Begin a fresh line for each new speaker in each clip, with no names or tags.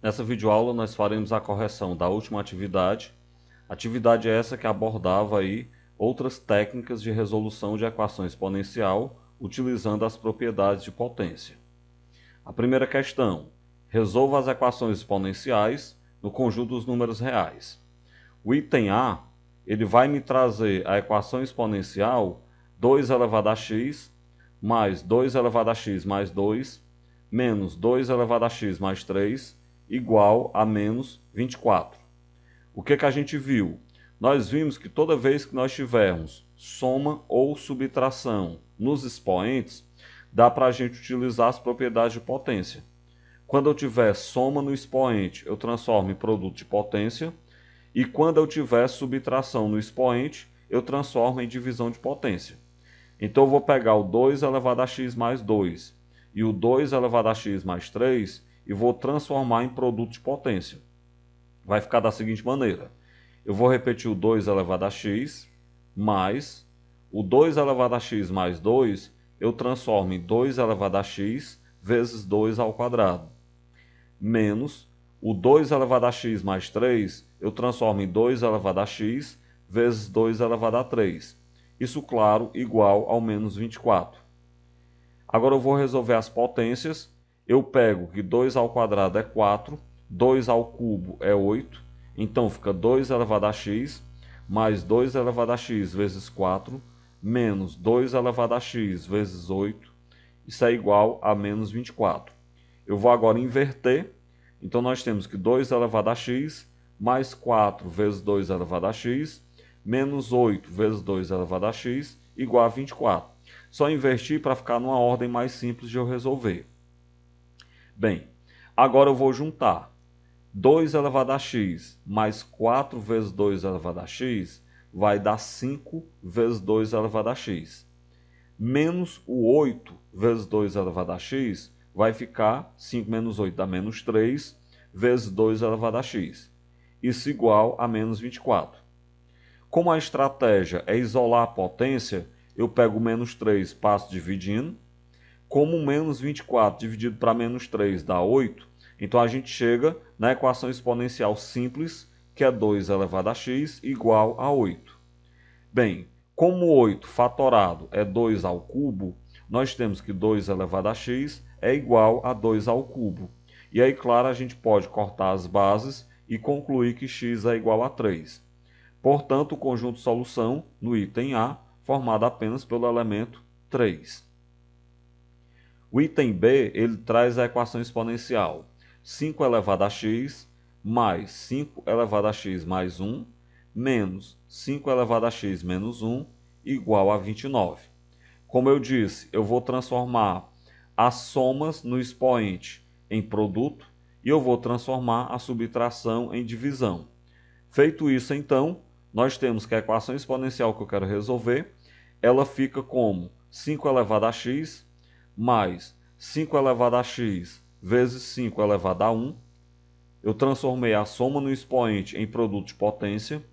Nessa videoaula nós faremos a correção da última atividade. Atividade essa que abordava aí outras técnicas de resolução de equação exponencial utilizando as propriedades de potência. A primeira questão: resolva as equações exponenciais no conjunto dos números reais. O item A, ele vai me trazer a equação exponencial 2 elevado a x mais 2 elevado a x mais 2 menos 2 elevado a x mais 3 igual a menos 24. O que a gente viu? Nós vimos que toda vez que nós tivermos soma ou subtração nos expoentes, dá para a gente utilizar as propriedades de potência. Quando eu tiver soma no expoente, eu transformo em produto de potência. E quando eu tiver subtração no expoente, eu transformo em divisão de potência. Então eu vou pegar o 2 elevado a x mais 2 e o 2 elevado a x mais 3 e vou transformar em produto de potência. Vai ficar da seguinte maneira: eu vou repetir o 2 elevado a x mais o 2 elevado a x mais 2, eu transformo em 2 elevado a x vezes 2 ao quadrado, menos o 2 elevado a x mais 3, eu transformo em 2 elevado a x vezes 2 elevado a 3. Isso, claro, igual ao menos 24. Agora eu vou resolver as potências. Eu pego que 2 ao quadrado é 4, 2 ao cubo é 8, então fica 2 elevado a x mais 2 elevado a x vezes 4, menos 2 elevado a x vezes 8, isso é igual a menos 24. Eu vou agora inverter, então nós temos que 2 elevado a x mais 4 vezes 2 elevado a x, menos 8 vezes 2 elevado a x, igual a 24. Só invertir para ficar numa ordem mais simples de eu resolver. Bem, agora eu vou juntar 2 elevado a x mais 4 vezes 2 elevado a x, vai dar 5 vezes 2 elevado a x. Menos o 8 vezes 2 elevado a x, vai ficar 5 menos 8 dá menos 3 vezes 2 elevado a x. Isso igual a menos 24. Como a estratégia é isolar a potência, eu pego o menos 3, passo dividindo. Como menos 24 dividido para menos 3 dá 8, então a gente chega na equação exponencial simples, que é 2 elevado a x igual a 8. Bem, como 8 fatorado é 2 ao cubo, nós temos que 2 elevado a x é igual a 2 ao cubo. E aí, claro, a gente pode cortar as bases e concluir que x é igual a 3. Portanto, o conjunto solução no item A, formado apenas pelo elemento 3. O item B, ele traz a equação exponencial 5 elevado a x mais 5 elevado a x mais 1 menos 5 elevado a x menos 1 igual a 29. Como eu disse, eu vou transformar as somas no expoente em produto e eu vou transformar a subtração em divisão. Feito isso, então, nós temos que a equação exponencial que eu quero resolver, ela fica como 5 elevado a x mais 5 elevado a x vezes 5 elevado a 1. Eu transformei a soma no expoente em produto de potência,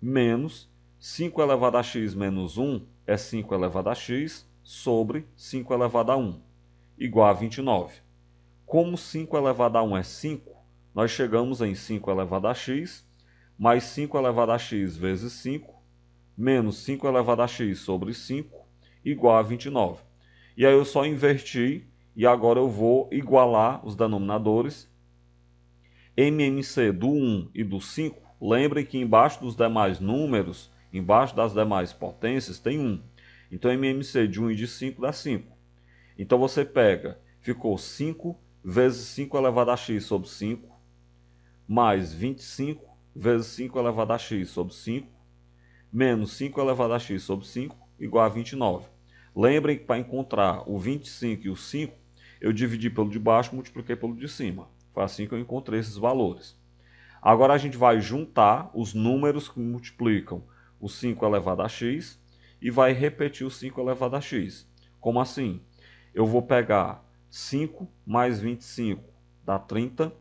menos 5 elevado a x menos 1 é 5 elevado a x sobre 5 elevado a 1, igual a 29. Como 5 elevado a 1 é 5, nós chegamos em 5 elevado a x mais 5 elevado a x vezes 5, menos 5 elevado a x sobre 5, igual a 29. E aí eu só inverti e agora eu vou igualar os denominadores. MMC do 1 e do 5, lembrem que embaixo dos demais números, embaixo das demais potências, tem 1. Então MMC de 1 e de 5 dá 5. Então você pega, ficou 5 vezes 5 elevado a x sobre 5, mais 25 vezes 5 elevado a x sobre 5, menos 5 elevado a x sobre 5, igual a 29. Lembrem que para encontrar o 25 e o 5, eu dividi pelo de baixo e multipliquei pelo de cima. Foi assim que eu encontrei esses valores. Agora a gente vai juntar os números que multiplicam o 5 elevado a x e vai repetir o 5 elevado a x. Como assim? Eu vou pegar 5 mais 25 dá 30.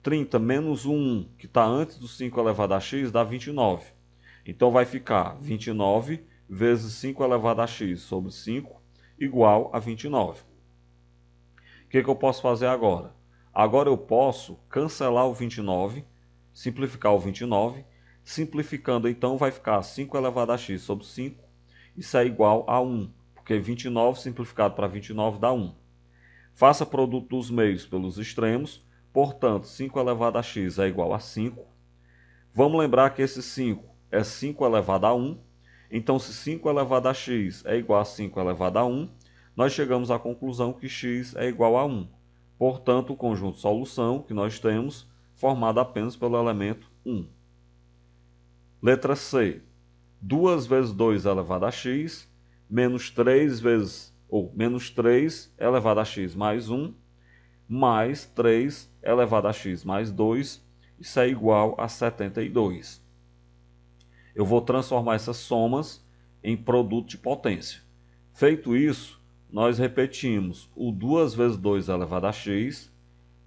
30 menos o 1, que está antes do 5 elevado a x, dá 29. Então vai ficar 29 vezes 5 elevado a x sobre 5 igual a 29. O que eu posso fazer agora? Agora eu posso cancelar o 29, simplificar o 29. Simplificando, então, vai ficar 5 elevado a x sobre 5. Isso é igual a 1, porque 29 simplificado para 29 dá 1. Faça produto dos meios pelos extremos. Portanto, 5 elevado a x é igual a 5. Vamos lembrar que esse 5 é 5 elevado a 1. Então, se 5 elevado a x é igual a 5 elevado a 1, nós chegamos à conclusão que x é igual a 1. Portanto, o conjunto solução que nós temos, formado apenas pelo elemento 1. Letra C. 2 vezes 2 elevado a x, menos 3 vezes, ou menos 3 elevado a x mais 1, mais 3 elevado a x mais 2, isso é igual a 72. Eu vou transformar essas somas em produto de potência. Feito isso, nós repetimos o 2 vezes 2 elevado a x,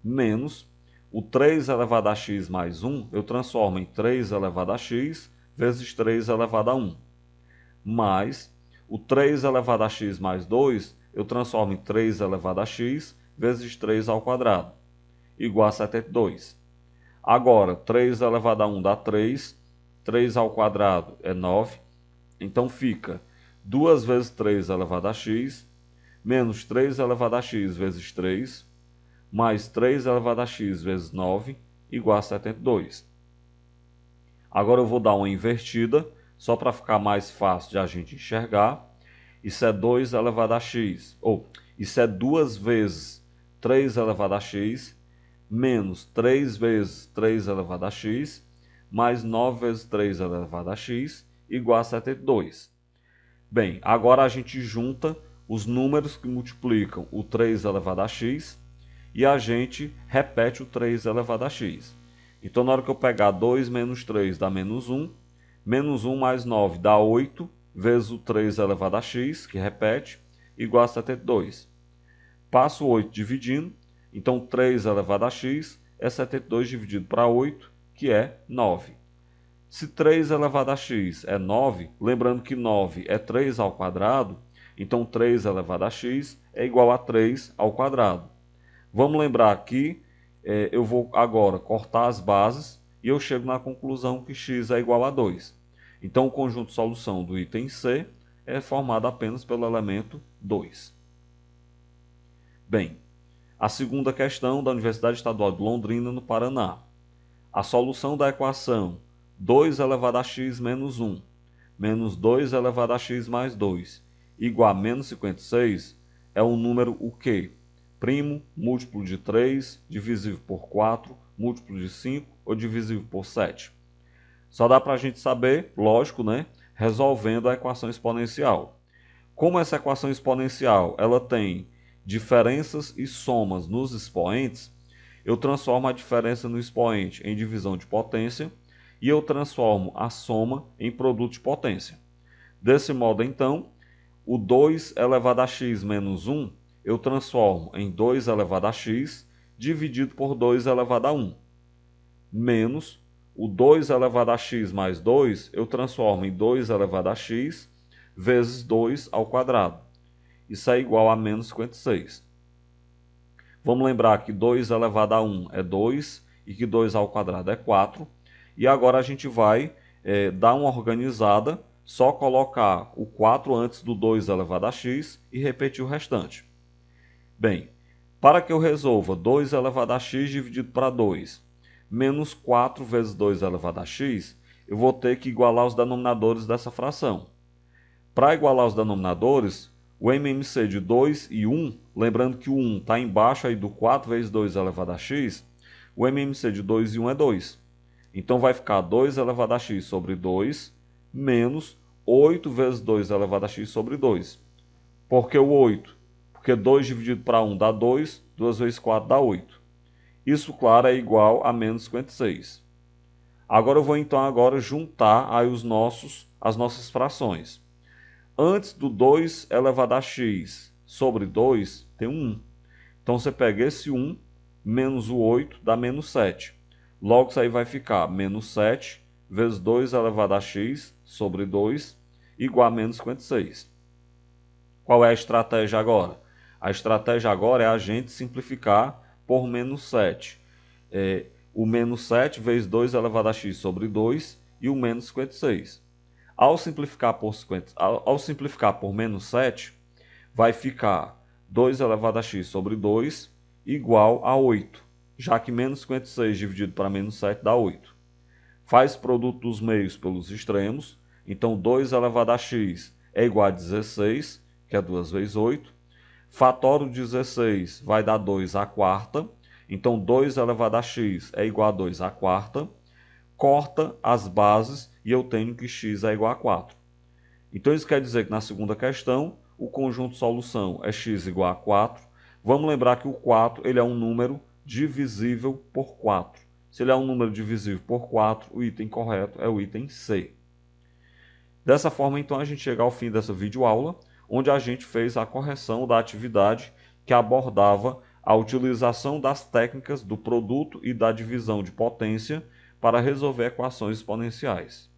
menos o 3 elevado a x mais 1, eu transformo em 3 elevado a x vezes 3 elevado a 1, mais o 3 elevado a x mais 2, eu transformo em 3 elevado a x vezes 3 ao quadrado, igual a 72. Agora, 3 elevado a 1 dá 3, 3 ao quadrado é 9, então fica 2 vezes 3 elevado a x, menos 3 elevado a x vezes 3, mais 3 elevado a x vezes 9, igual a 72. Agora eu vou dar uma invertida, só para ficar mais fácil de a gente enxergar. Isso é 2 elevado a x, ou isso é 2 vezes 3 elevado a x, menos 3 vezes 3 elevado a x, mais 9 vezes 3 elevado a x, igual a 72. Bem, agora a gente junta os números que multiplicam o 3 elevado a x e a gente repete o 3 elevado a x. Então, na hora que eu pegar 2 menos 3 dá menos 1, menos 1 mais 9 dá 8, vezes o 3 elevado a x, que repete, igual a 72. Passo 8 dividindo, então 3 elevado a x é 72 dividido para 8, que é 9. Se 3 elevado a x é 9, lembrando que 9 é 3 ao quadrado, então 3 elevado a x é igual a 3 ao quadrado. Vamos lembrar que eu vou agora cortar as bases e eu chego na conclusão que x é igual a 2. Então, o conjunto de solução do item C é formado apenas pelo elemento 2. Bem, a segunda questão da Universidade Estadual de Londrina, no Paraná. A solução da equação 2 elevado a x menos 1, menos 2 elevado a x mais 2, igual a menos 56, é um número o quê? Primo, múltiplo de 3, divisível por 4, múltiplo de 5 ou divisível por 7. Só dá para a gente saber, lógico, né? Resolvendo a equação exponencial. Como essa equação exponencial ela tem diferenças e somas nos expoentes, eu transformo a diferença no expoente em divisão de potência e eu transformo a soma em produto de potência. Desse modo, então, o 2 elevado a x menos 1 eu transformo em 2 elevado a x dividido por 2 elevado a 1, menos o 2 elevado a x mais 2 eu transformo em 2 elevado a x vezes 2 ao quadrado. Isso é igual a menos 56. Vamos lembrar que 2 elevado a 1 é 2 e que 2 ao quadrado é 4. E agora a gente vai dar uma organizada, só colocar o 4 antes do 2 elevado a x e repetir o restante. Bem, para que eu resolva 2 elevado a x dividido para 2, menos 4 vezes 2 elevado a x, eu vou ter que igualar os denominadores dessa fração. Para igualar os denominadores, o MMC de 2 e 1, lembrando que o 1 está embaixo aí do 4 vezes 2 elevado a x, o MMC de 2 e 1 é 2. Então vai ficar 2 elevado a x sobre 2, menos 8 vezes 2 elevado a x sobre 2. Por que o 8? Porque 2 dividido para 1 dá 2, 2 vezes 4 dá 8. Isso, claro, é igual a menos 56. Agora eu vou então juntar aí as nossas frações. Antes do 2 elevado a x sobre 2, tem um 1. Então você pega esse 1, menos o 8, dá menos 7. Logo isso aí vai ficar menos 7 vezes 2 elevado a x sobre 2, igual a menos 56. Qual é a estratégia agora? A estratégia agora é a gente simplificar por menos 7. O menos 7 vezes 2 elevado a x sobre 2 e o menos 56. Ao simplificar por menos 7, vai ficar 2 elevado a x sobre 2 igual a 8, já que menos 56 dividido para menos 7 dá 8. Faz produto dos meios pelos extremos, então 2 elevado a x é igual a 16, que é 2 vezes 8. Fatório de 16 vai dar 2 à quarta, então 2 elevado a x é igual a 2 à quarta. Corta as bases e eu tenho que x é igual a 4. Então isso quer dizer que na segunda questão, o conjunto de solução é x igual a 4. Vamos lembrar que o 4 ele é um número divisível por 4. Se ele é um número divisível por 4, o item correto é o item C. Dessa forma, então, a gente chega ao fim dessa videoaula, onde a gente fez a correção da atividade que abordava a utilização das técnicas do produto e da divisão de potência para resolver equações exponenciais.